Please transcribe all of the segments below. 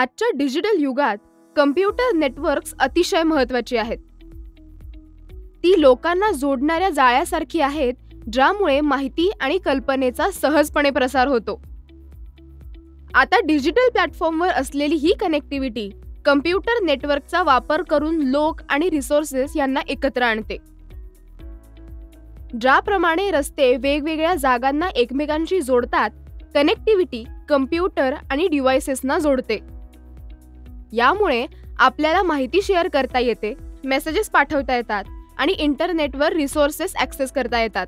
आजच्या डिजिटल युगात computer networks अतिशय महत्त्वाची आहेत. ती लोकांना जोडणाऱ्या जाळ्यासारखी आहेत, ज्यामुळे माहिती आणि कल्पनेचा सहजपणे प्रसार होतो. आता डिजिटल प्लॅटफॉर्मवर असलेली ही कनेक्टिव्हिटी कम्प्युटर नेटवर्कचा वापर करून लोक आणि रिसोर्सेस यांना एकत्र आणते. ज्याप्रमाणे रस्ते वेगवेगळ्या जागांना एकमेकांशी जोडतात, कनेक्टिव्हिटी कम्प्युटर आणि डिव्हाइसेसना जोडते. यामुळे आपल्याला माहिती शेअर करता येते, मेसेजेस पाठवता येतात आणि इंटरनेटवर रिसोर्सेस ॲक्सेस करता येतात.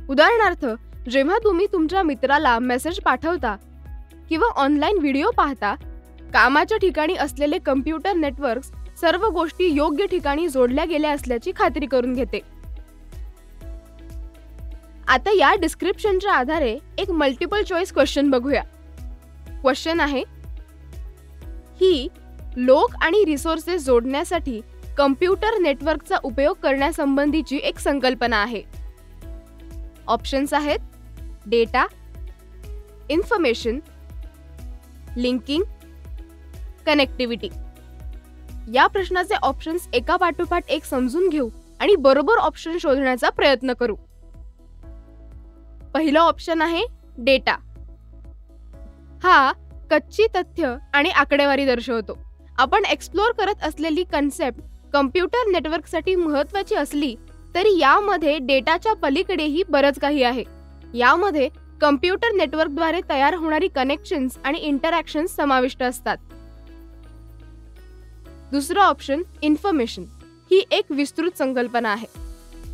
उदाहरणार्थ, जेव्हा तुम्ही तुमच्या मित्राला मेसेज पाठवता किंवा ऑनलाईन व्हिडिओ पाहता, कामाच्या ठिकाणी असलेले कम्प्युटर नेटवर्क्स सर्व गोष्टी योग्य ठिकाणी जोडल्या गेल्या असल्याची खात्री करून घेते. आता या डिस्क्रिप्शनच्या आधारे एक मल्टिपल चॉईस क्वेश्चन बघूया. क्वेश्चन आहे, ही लोक आणि रिसोर्सेस जोडण्यासाठी कम्प्युटर नेटवर्कचा उपयोग करण्यासंबंधीची एक संकल्पना आहे. ऑप्शन्स आहेत डेटा, इन्फॉर्मेशन, लिंकिंग, कनेक्टिव्हिटी. या प्रश्नाचे ऑप्शन्स एका पाठोपाठ एक समजून घेऊ आणि बरोबर ऑप्शन शोधण्याचा प्रयत्न करू. पहिला ऑप्शन आहे डेटा. हा कच्ची तथ्य आणि आकडेवारी दर्शवतो. आपण एक्सप्लोर करत असलेली कन्सेप्ट कम्प्युटर नेटवर्कसाठी महत्त्वाची असली तरी यामध्ये डेटाच्या पलीकडेही बरंच काही आहे. यामध्ये कम्प्युटर नेटवर्कद्वारे तयार होणारी कनेक्शन्स आणि इंटरॅक्शन्स समाविष्ट असतात. दुसरं ऑप्शन इन्फॉर्मेशन. ही एक विस्तृत संकल्पना आहे.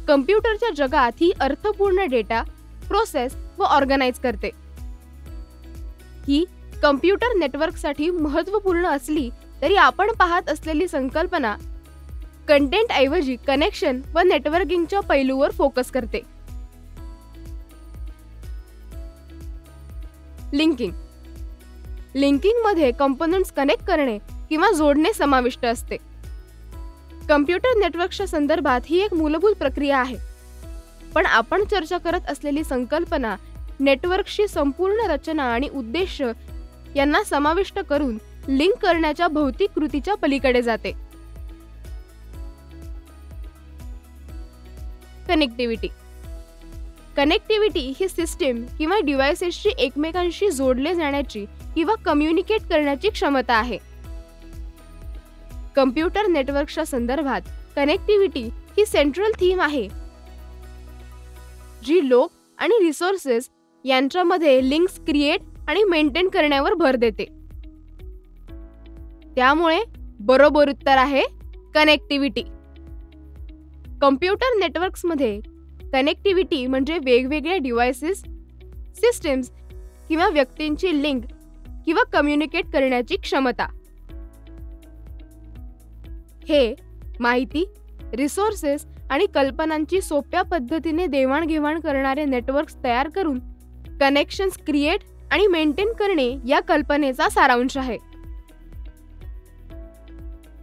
कम्प्युटरच्या जगात ही अर्थपूर्ण डेटा प्रोसेस व ऑर्गनाइज करते. ही कम्प्युटर नेटवर्कसाठी महत्त्वपूर्ण असली तरी आपण पाहत असलेली संकल्पना कंटेंट ऐवजी कनेक्शन व नेटवर्किंगच्या पैलूवर फोकस करते. लिंकिंग. लिंकिंगमध्ये कंपोनेंट्स कनेक्ट करणे किंवा जोडणे समाविष्ट असते. कम्प्युटर नेटवर्कच्या संदर्भात ही एक मूलभूत प्रक्रिया आहे, पण आपण चर्चा करत असलेली संकल्पना नेटवर्कशी संपूर्ण रचना आणि उद्देश यांना समाविष्ट करून लिंक करण्याच्या भौतिक कृतीच्या पलीकडे जाते. कनेक्टिव्हिटी. कनेक्टिव्हिटी ही सिस्टीम किंवा डिव्हाइसेसची एकमेकांशी जोडले जाण्याची किंवा कम्युनिकेट करण्याची क्षमता आहे. कम्प्युटर नेटवर्कच्या संदर्भात कनेक्टिव्हिटी ही सेंट्रल थीम आहे, जी लोक आणि रिसोर्सेस यांच्यामध्ये लिंक्स क्रिएट आणि मेंटेन करण्यावर भर देते. त्यामुळे बरोबर उत्तर आहे कनेक्टिव्हिटी. कम्प्युटर नेटवर्क्समध्ये कनेक्टिव्हिटी म्हणजे वेगवेगळ्या डिव्हाइसेस, सिस्टीम्स किंवा व्यक्तींची लिंक किंवा कम्युनिकेट करण्याची क्षमता. हे माहिती, रिसोर्सेस आणि कल्पनांची सोप्या पद्धतीने देवाणघेवाण करणारे नेटवर्क्स तयार करून कनेक्शन्स क्रिएट आणि मेंटेन करणे या कल्पनेचा सारांश आहे.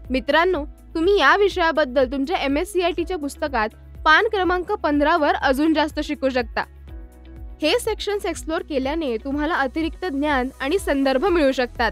मित्रांनो, तुम्ही या विषयाबद्दल तुमच्या MSCITच्या पुस्तकात पान क्रमांक 15 वर अजून जास्त शिकू शकता. हे सेक्शन्स एक्सप्लोर केल्याने तुम्हाला अतिरिक्त ज्ञान आणि संदर्भ मिळू शकतात.